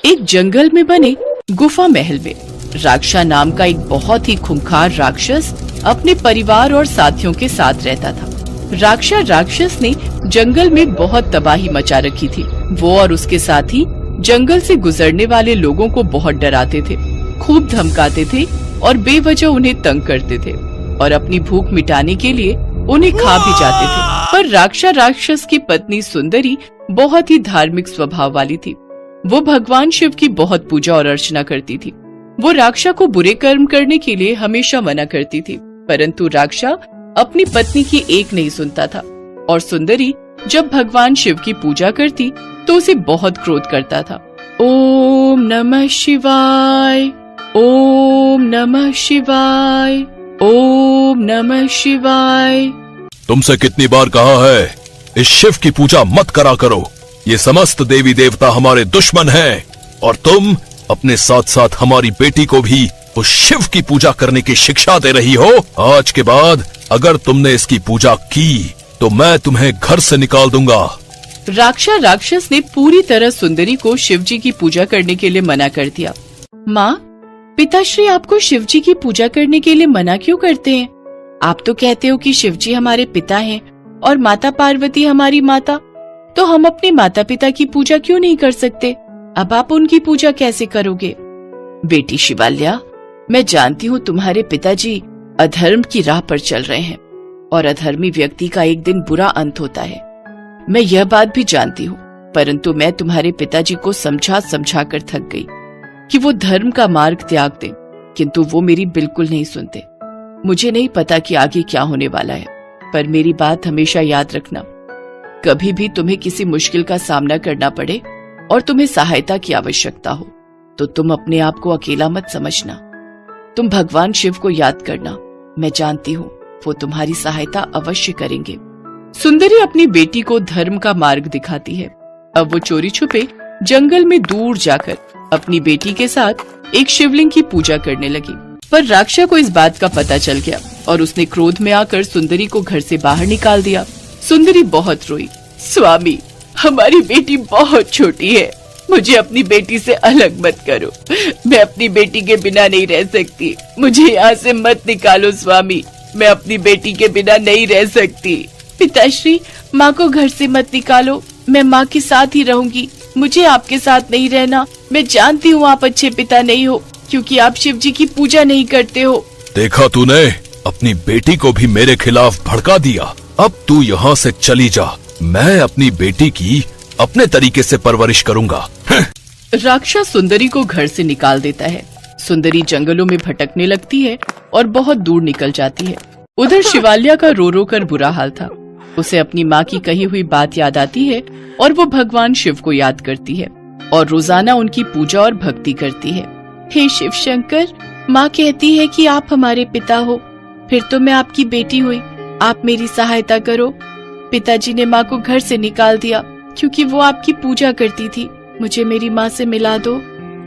एक जंगल में बने गुफा महल में राक्षा नाम का एक बहुत ही खूंखार राक्षस अपने परिवार और साथियों के साथ रहता था। राक्षा राक्षस ने जंगल में बहुत तबाही मचा रखी थी। वो और उसके साथी जंगल से गुजरने वाले लोगों को बहुत डराते थे, खूब धमकाते थे और बेवजह उन्हें तंग करते थे और अपनी भूख मिटाने के लिए उन्हें खा भी जाते थे। पर राक्षा राक्षस की पत्नी सुंदरी बहुत ही धार्मिक स्वभाव वाली थी। वो भगवान शिव की बहुत पूजा और अर्चना करती थी। वो राक्षा को बुरे कर्म करने के लिए हमेशा मना करती थी, परंतु राक्षा अपनी पत्नी की एक नहीं सुनता था और सुंदरी जब भगवान शिव की पूजा करती तो उसे बहुत क्रोध करता था। ओम नमः शिवाय, ओम नमः शिवाय, ओम नमः शिवाय। तुमसे कितनी बार कहा है इस शिव की पूजा मत करा करो। ये समस्त देवी देवता हमारे दुश्मन हैं और तुम अपने साथ साथ हमारी बेटी को भी उस शिव की पूजा करने की शिक्षा दे रही हो। आज के बाद अगर तुमने इसकी पूजा की तो मैं तुम्हें घर से निकाल दूंगा। राक्षा राक्षस ने पूरी तरह सुंदरी को शिवजी की पूजा करने के लिए मना कर दिया। माँ, पिताश्री आपको शिवजी की पूजा करने के लिए मना क्यों करते हैं? आप तो कहते हो कि शिवजी हमारे पिता हैं और माता पार्वती हमारी माता, तो हम अपने माता पिता की पूजा क्यों नहीं कर सकते? अब आप उनकी पूजा कैसे करोगे? बेटी शिवाल्या, मैं जानती हूँ तुम्हारे पिताजी अधर्म की राह पर चल रहे हैं और अधर्मी व्यक्ति का एक दिन बुरा अंत होता है। मैं यह बात भी जानती हूँ, परंतु मैं तुम्हारे पिताजी को समझा समझा कर थक गई कि वो धर्म का मार्ग त्याग दें, किंतु वो मेरी बिल्कुल नहीं सुनते। मुझे नहीं पता कि आगे क्या होने वाला है, पर मेरी बात हमेशा याद रखना। कभी भी तुम्हें किसी मुश्किल का सामना करना पड़े और तुम्हें सहायता की आवश्यकता हो तो तुम अपने आप को अकेला मत समझना। तुम भगवान शिव को याद करना। मैं जानती हूँ वो तुम्हारी सहायता अवश्य करेंगे। सुंदरी अपनी बेटी को धर्म का मार्ग दिखाती है। अब वो चोरी छुपे जंगल में दूर जाकर अपनी बेटी के साथ एक शिवलिंग की पूजा करने लगी। पर राक्षा को इस बात का पता चल गया और उसने क्रोध में आकर सुंदरी को घर से बाहर निकाल दिया। सुंदरी बहुत रोई। स्वामी, हमारी बेटी बहुत छोटी है, मुझे अपनी बेटी से अलग मत करो। मैं अपनी बेटी के बिना नहीं रह सकती। मुझे यहाँ से मत निकालो स्वामी, मैं अपनी बेटी के बिना नहीं रह सकती। पिताश्री, माँ को घर से मत निकालो, मैं माँ के साथ ही रहूंगी। मुझे आपके साथ नहीं रहना। मैं जानती हूँ आप अच्छे पिता नहीं हो, क्योंकि आप शिव जी की पूजा नहीं करते हो। देखा तूने, अपनी बेटी को भी मेरे खिलाफ भड़का दिया। अब तू यहाँ से चली जा, मैं अपनी बेटी की अपने तरीके से परवरिश करूंगा। राक्षा सुंदरी को घर से निकाल देता है। सुंदरी जंगलों में भटकने लगती है और बहुत दूर निकल जाती है। उधर शिवाल्या का रो रो कर बुरा हाल था। उसे अपनी माँ की कही हुई बात याद आती है और वो भगवान शिव को याद करती है और रोजाना उनकी पूजा और भक्ति करती है। हे शिव शंकर, माँ कहती है कि आप हमारे पिता हो, फिर तो मैं आपकी बेटी हुई। आप मेरी सहायता करो। पिताजी ने माँ को घर से निकाल दिया क्योंकि वो आपकी पूजा करती थी। मुझे मेरी माँ से मिला दो।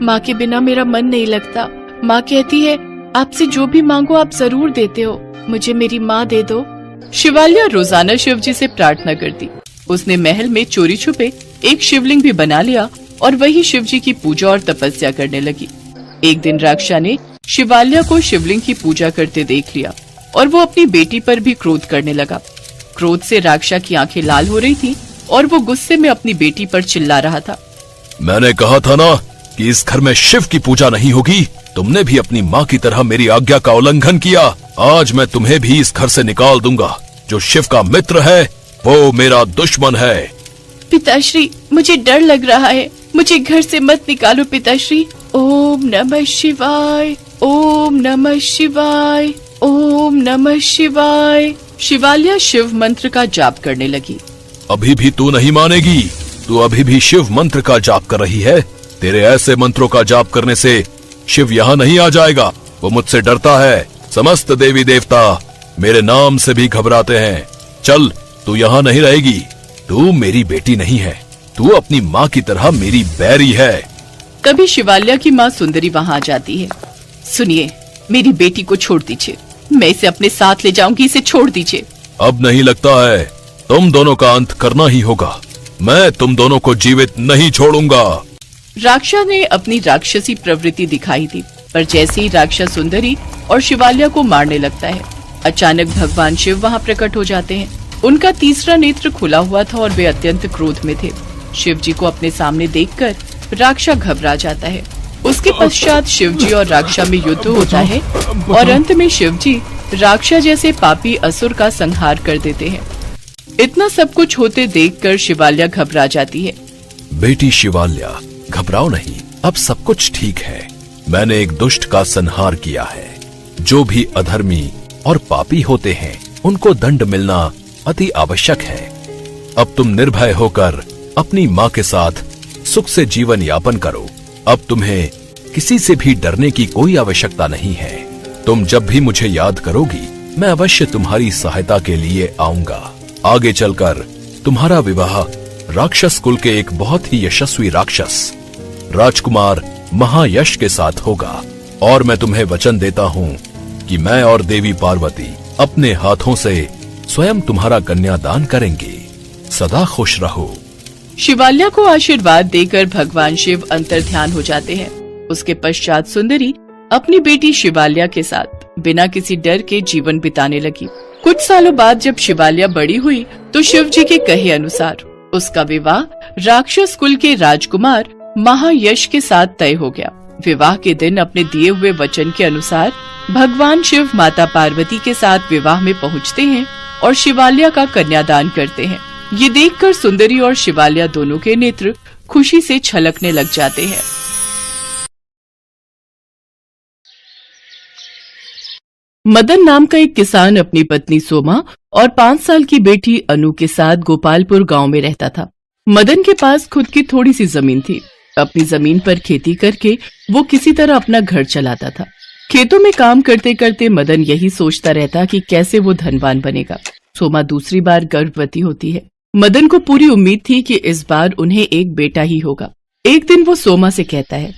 माँ के बिना मेरा मन नहीं लगता। माँ कहती है आपसे जो भी मांगो आप जरूर देते हो, मुझे मेरी माँ दे दो। शिवाल्या रोजाना शिव जी से प्रार्थना करती। उसने महल में चोरी छुपे एक शिवलिंग भी बना लिया और वही शिव जी की पूजा और तपस्या करने लगी। एक दिन राक्षा ने शिवाल्या को शिवलिंग की पूजा करते देख लिया और वो अपनी बेटी पर भी क्रोध करने लगा। क्रोध से राक्षा की आंखें लाल हो रही थी और वो गुस्से में अपनी बेटी पर चिल्ला रहा था। मैंने कहा था ना कि इस घर में शिव की पूजा नहीं होगी। तुमने भी अपनी माँ की तरह मेरी आज्ञा का उल्लंघन किया। आज मैं तुम्हें भी इस घर से निकाल दूंगा। जो शिव का मित्र है वो मेरा दुश्मन है। पिताश्री, मुझे डर लग रहा है, मुझे घर से मत निकालो पिताश्री। ओम नमः शिवाय, ओम नमः शिवाय, ओम नमः शिवाय। शिवाल्या शिव मंत्र का जाप करने लगी। अभी भी तू नहीं मानेगी। तू अभी भी शिव मंत्र का जाप कर रही है। तेरे ऐसे मंत्रों का जाप करने से शिव यहाँ नहीं आ जाएगा। वो मुझसे डरता है। समस्त देवी देवता मेरे नाम से भी घबराते हैं। चल, तू यहाँ नहीं रहेगी। तू मेरी बेटी नहीं है, तू अपनी माँ की तरह मेरी बैरी है। कभी शिवाल्या की माँ सुंदरी वहाँ आ जाती है। सुनिए, मेरी बेटी को छोड़ दीजिए, मैं इसे अपने साथ ले जाऊंगी, इसे छोड़ दीजिए। अब नहीं लगता है तुम दोनों का अंत करना ही होगा। मैं तुम दोनों को जीवित नहीं छोड़ूंगा। राक्षा ने अपनी राक्षसी प्रवृत्ति दिखाई दी, पर जैसे ही राक्षस सुंदरी और शिवाल्या को मारने लगता है, अचानक भगवान शिव वहाँ प्रकट हो जाते हैं। उनका तीसरा नेत्र खुला हुआ था और वे अत्यंत क्रोध में थे। शिव जी को अपने सामने देखकर राक्षा घबरा जाता है। उसके पश्चात शिव जी और राक्षा में युद्ध होता है और अंत में शिव जी राक्षा जैसे पापी असुर का संहार कर देते हैं। इतना सब कुछ होते देखकर शिवाल्या घबरा जाती है। बेटी शिवाल्या, घबराओ नहीं, अब सब कुछ ठीक है। मैंने एक दुष्ट का संहार किया है। जो भी अधर्मी और पापी होते हैं उनको दंड मिलना अति आवश्यक है। अब तुम निर्भय होकर अपनी माँ के साथ सुख से जीवन यापन करो। अब तुम्हें किसी से भी डरने की कोई आवश्यकता नहीं है। तुम जब भी मुझे याद करोगी, मैं अवश्य तुम्हारी सहायता के लिए आऊंगा। आगे चलकर तुम्हारा विवाह राक्षस कुल के एक बहुत ही यशस्वी राक्षस राजकुमार महायश के साथ होगा। और मैं तुम्हें वचन देता हूँ कि मैं और देवी पार्वती अपने हाथों से स्वयं तुम्हारा कन्यादान करेंगे। सदा खुश रहो। शिवाल्या को आशीर्वाद देकर भगवान शिव अंतर्ध्यान हो जाते हैं। उसके पश्चात सुंदरी अपनी बेटी शिवाल्या के साथ बिना किसी डर के जीवन बिताने लगी। कुछ सालों बाद जब शिवाल्या बड़ी हुई तो शिव जी के कहे अनुसार उसका विवाह राक्षस कुल के राजकुमार महायश के साथ तय हो गया। विवाह के दिन अपने दिए हुए वचन के अनुसार भगवान शिव माता पार्वती के साथ विवाह में पहुंचते हैं और शिवाल्या का कन्यादान करते हैं। ये देखकर सुंदरी और शिवाल्या दोनों के नेत्र खुशी से छलकने लग जाते हैं। मदन नाम का एक किसान अपनी पत्नी सोमा और 5 साल की बेटी अनु के साथ गोपालपुर गांव में रहता था। मदन के पास खुद की थोड़ी सी जमीन थी। अपनी जमीन पर खेती करके वो किसी तरह अपना घर चलाता था। खेतों में काम करते करते मदन यही सोचता रहता कि कैसे वो धनवान बनेगा। सोमा दूसरी बार गर्भवती होती है। मदन को पूरी उम्मीद थी कि इस बार उन्हें एक बेटा ही होगा। एक दिन वो सोमा से कहता है,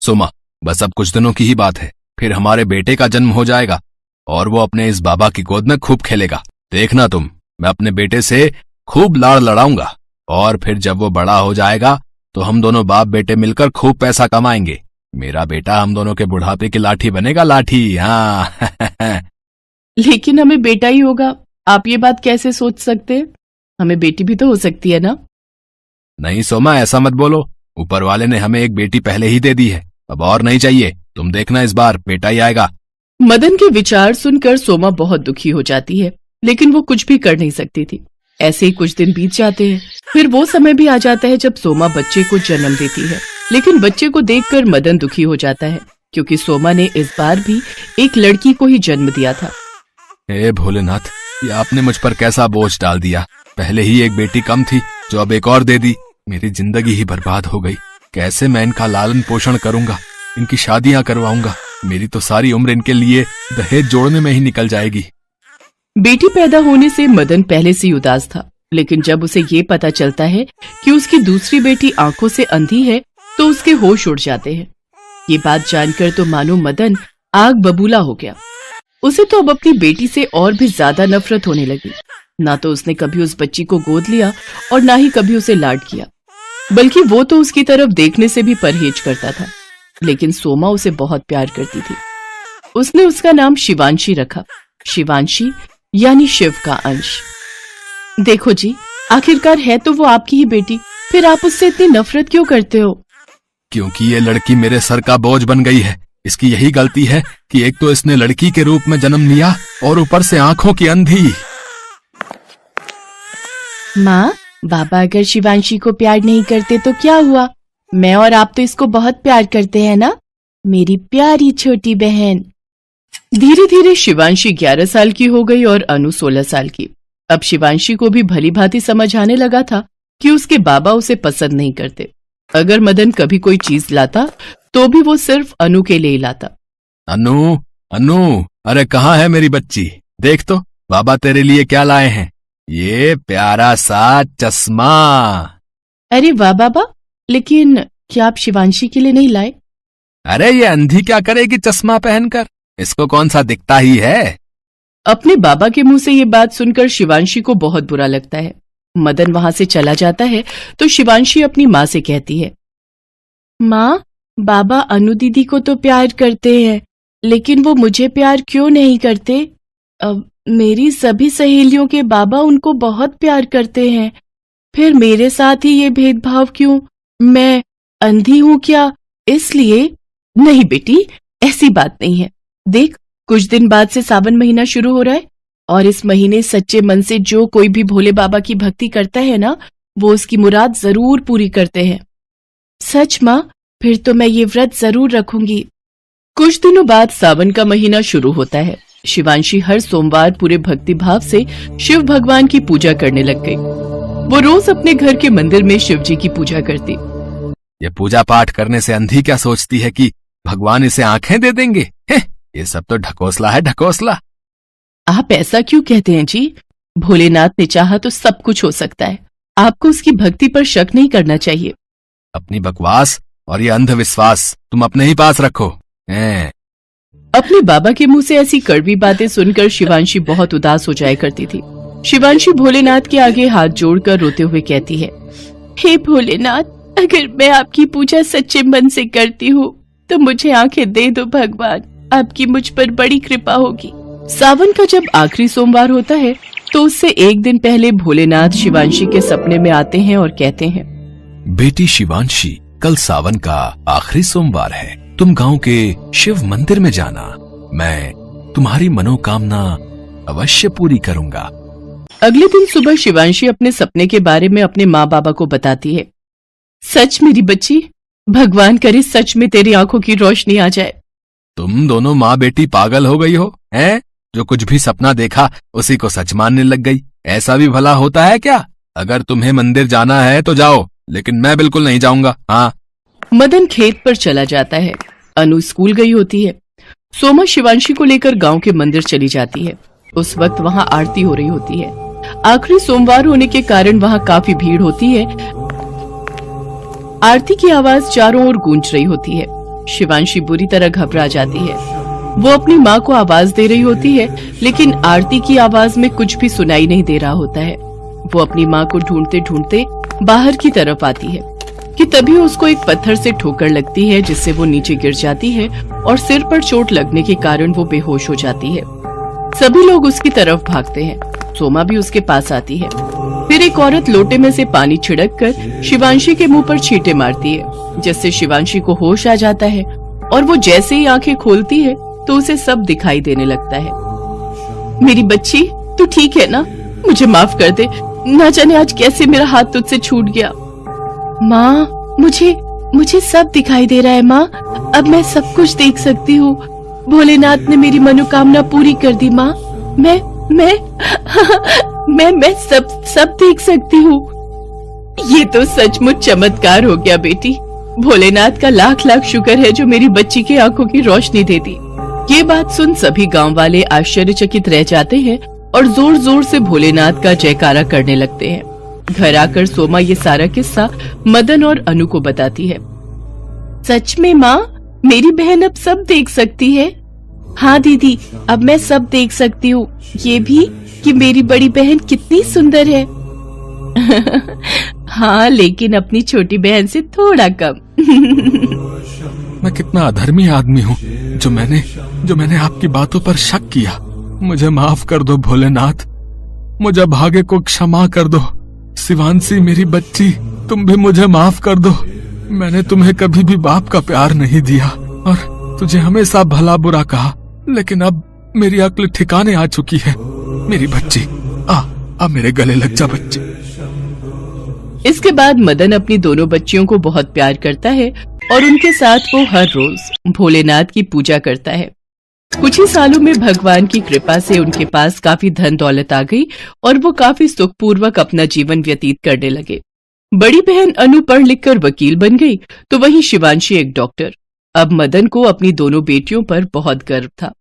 सोमा, बस अब कुछ दिनों की ही बात है, फिर हमारे बेटे का जन्म हो जाएगा और वो अपने इस बाबा की गोद में खूब खेलेगा। देखना तुम, मैं अपने बेटे से खूब लाड़ लड़ाऊंगा और फिर जब वो बड़ा हो जाएगा तो हम दोनों बाप बेटे मिलकर खूब पैसा कमाएंगे। मेरा बेटा हम दोनों के बुढ़ापे की लाठी बनेगा, लाठी। हाँ। लेकिन हमें बेटा ही होगा, आप ये बात कैसे सोच सकते हैं? हमें बेटी भी तो हो सकती है ना? नहीं सोमा, ऐसा मत बोलो। ऊपर वाले ने हमें एक बेटी पहले ही दे दी है, अब और नहीं चाहिए। तुम देखना, इस बार बेटा ही आएगा। मदन के विचार सुनकर सोमा बहुत दुखी हो जाती है, लेकिन वो कुछ भी कर नहीं सकती थी। ऐसे ही कुछ दिन बीत जाते हैं। फिर वो समय भी आ जाता है जब सोमा बच्चे को जन्म देती है। लेकिन बच्चे को देखकर मदन दुखी हो जाता है, क्योंकि सोमा ने इस बार भी एक लड़की को ही जन्म दिया था। हे भोलेनाथ, ये आपने मुझ पर कैसा बोझ डाल दिया। पहले ही एक बेटी कम थी, जो अब एक और दे दी। मेरी जिंदगी ही बर्बाद हो गई। कैसे मैं इनका लालन पोषण करूंगा, इनकी शादियां करवाऊंगा। मेरी तो सारी उम्र इनके लिए दहेज जोड़ने में ही निकल जाएगी। बेटी पैदा होने से मदन पहले से उदास था, लेकिन जब उसे ये पता चलता है कि उसकी दूसरी बेटी आंखों से अंधी है तो उसके होश उड़ जाते हैं। ये बात जानकर तो मानो मदन आग बबूला हो गया। उसे तो अब अपनी बेटी से और भी ज्यादा नफरत होने लगी। ना तो उसने कभी उस बच्ची को गोद लिया और ना ही कभी उसे लाड किया, बल्कि वो तो उसकी तरफ देखने से भी परहेज करता था। लेकिन सोमा उसे बहुत प्यार करती थी। उसने उसका नाम शिवांशी रखा। शिवांशी यानी शिव का अंश। देखो जी, आखिरकार है तो वो आपकी ही बेटी, फिर आप उससे इतनी नफरत क्यों करते हो? क्योंकि ये लड़की मेरे सर का बोझ बन गई है। इसकी यही गलती है कि एक तो इसने लड़की के रूप में जन्म लिया और ऊपर से आंखों की अंधी। माँ, बाबा अगर शिवांशी को प्यार नहीं करते तो क्या हुआ? मैं और आप तो इसको बहुत प्यार करते हैं ना, मेरी प्यारी छोटी बहन। धीरे धीरे शिवांशी 11 साल की हो गई और अनु 16 साल की। अब शिवांशी को भी भली भांति समझ आने लगा था कि उसके बाबा उसे पसंद नहीं करते। अगर मदन कभी कोई चीज लाता तो भी वो सिर्फ अनु के लिए ही लाता। अनु, अनु, अरे कहाँ है मेरी बच्ची? देख तो बाबा तेरे लिए क्या लाए हैं। ये प्यारा सा चश्मा। अरे वाह बाबा, लेकिन क्या आप शिवांशी के लिए नहीं लाए? अरे ये अंधी क्या करेगी चश्मा पहनकर? इसको कौन सा दिखता ही है। अपने बाबा के मुंह से ये बात सुनकर शिवांशी को बहुत बुरा लगता है। मदन वहां से चला जाता है तो शिवांशी अपनी माँ से कहती है, माँ, बाबा अनु दीदी को तो प्यार करते हैं, लेकिन वो मुझे प्यार क्यों नहीं करते? मेरी सभी सहेलियों के बाबा उनको बहुत प्यार करते हैं, फिर मेरे साथ ही ये भेदभाव क्यों? मैं अंधी हूँ क्या इसलिए? नहीं बेटी, ऐसी बात नहीं है। देख, कुछ दिन बाद से सावन महीना शुरू हो रहा है और इस महीने सच्चे मन से जो कोई भी भोले बाबा की भक्ति करता है ना, वो उसकी मुराद जरूर पूरी करते हैं। सच माँ? फिर तो मैं ये व्रत जरूर रखूंगी। कुछ दिनों बाद सावन का महीना शुरू होता है। शिवांशी हर सोमवार पूरे भक्ति भाव से शिव भगवान की पूजा करने लग गई। वो रोज अपने घर के मंदिर में शिव जी की पूजा करती। ये पूजा पाठ करने से अंधी क्या सोचती है कि भगवान इसे आंखें दे देंगे? ये सब तो ढकोसला है, ढकोसला। आप ऐसा क्यों कहते हैं जी? भोलेनाथ ने चाहा तो सब कुछ हो सकता है। आपको उसकी भक्ति पर शक नहीं करना चाहिए। अपनी बकवास और ये अंधविश्वास तुम अपने ही पास रखो। अपने बाबा के मुंह से ऐसी कड़वी बातें सुनकर शिवांशी बहुत उदास हो जाया करती थी। शिवांशी भोलेनाथ के आगे हाथ जोड़कर रोते हुए कहती है, हे भोलेनाथ, अगर मैं आपकी पूजा सच्चे मन से करती हूँ तो मुझे आंखें दे दो भगवान, आपकी मुझ पर बड़ी कृपा होगी। सावन का जब आखिरी सोमवार होता है तो उससे एक दिन पहले भोलेनाथ शिवांशी के सपने में आते हैं और कहते हैं, बेटी शिवांशी, कल सावन का आखिरी सोमवार है। तुम गांव के शिव मंदिर में जाना। मैं तुम्हारी मनोकामना अवश्य पूरी करूंगा। अगले दिन सुबह शिवांशी अपने सपने के बारे में अपने माँ बाबा को बताती है। सच मेरी बच्ची, भगवान करे सच में तेरी आंखों की रोशनी आ जाए। तुम दोनों माँ बेटी पागल हो गई हो, हैं? जो कुछ भी सपना देखा उसी को सच मानने लग गई। ऐसा भी भला होता है क्या? अगर तुम्हें मंदिर जाना है तो जाओ, लेकिन मैं बिल्कुल नहीं जाऊंगा। हाँ। मदन खेत पर चला जाता है। अनु स्कूल गई होती है। सोमा शिवांशी को लेकर गांव के मंदिर चली जाती है। उस वक्त वहां आरती हो रही होती है। आखिरी सोमवार होने के कारण वहां काफी भीड़ होती है। आरती की आवाज चारों ओर गूंज रही होती है। शिवांशी बुरी तरह घबरा जाती है। वो अपनी माँ को आवाज दे रही होती है, लेकिन आरती की आवाज में कुछ भी सुनाई नहीं दे रहा होता है। वो अपनी माँ को ढूंढते ढूंढते बाहर की तरफ आती है कि तभी उसको एक पत्थर से ठोकर लगती है, जिससे वो नीचे गिर जाती है और सिर पर चोट लगने के कारण वो बेहोश हो जाती है। सभी लोग उसकी तरफ भागते हैं। सोमा भी उसके पास आती है। फिर एक औरत लोटे में से पानी छिड़क कर शिवांशी के मुंह पर छींटे मारती है, जिससे शिवांशी को होश आ जाता है और वो जैसे ही आंखें खोलती है तो उसे सब दिखाई देने लगता है। मेरी बच्ची, तू ठीक है ना? मुझे माफ कर दे, ना जाने आज कैसे मेरा हाथ तुझसे छूट गया। माँ, मुझे सब दिखाई दे रहा है माँ। अब मैं सब कुछ देख सकती हूँ। भोलेनाथ ने मेरी मनोकामना पूरी कर दी माँ। मैं सब देख सकती हूँ। ये तो सचमुच चमत्कार हो गया बेटी। भोलेनाथ का लाख लाख शुक्र है जो मेरी बच्ची की आंखों की रोशनी दे दी। ये बात सुन सभी गांव वाले आश्चर्यचकित रह जाते हैं और जोर जोर से भोलेनाथ का जयकारा करने लगते हैं। घर आकर सोमा ये सारा किस्सा मदन और अनु को बताती है। सच में माँ, मेरी बहन अब सब देख सकती है। हाँ दीदी, अब मैं सब देख सकती हूँ, ये भी कि मेरी बड़ी बहन कितनी सुंदर है। हाँ, लेकिन अपनी छोटी बहन से थोड़ा कम। मैं कितना अधर्मी आदमी हूँ जो मैंने आपकी बातों पर शक किया। मुझे माफ कर दो भोलेनाथ, मुझे भाग्य को क्षमा कर दो। शिवांशी मेरी बच्ची, तुम भी मुझे माफ कर दो। मैंने तुम्हें कभी भी बाप का प्यार नहीं दिया और तुझे हमेशा भला बुरा कहा, लेकिन अब मेरी अक्ल ठिकाने आ चुकी है। मेरी बच्ची, आ मेरे गले लग जा बच्ची। इसके बाद मदन अपनी दोनों बच्चियों को बहुत प्यार करता है और उनके साथ वो हर रोज भोलेनाथ की पूजा करता है। कुछ ही सालों में भगवान की कृपा से उनके पास काफी धन दौलत आ गई और वो काफी सुखपूर्वक अपना जीवन व्यतीत करने लगे। बड़ी बहन अनु पढ़ लिखकर वकील बन गई, तो वहीं शिवांशी एक डॉक्टर। अब मदन को अपनी दोनों बेटियों पर बहुत गर्व था।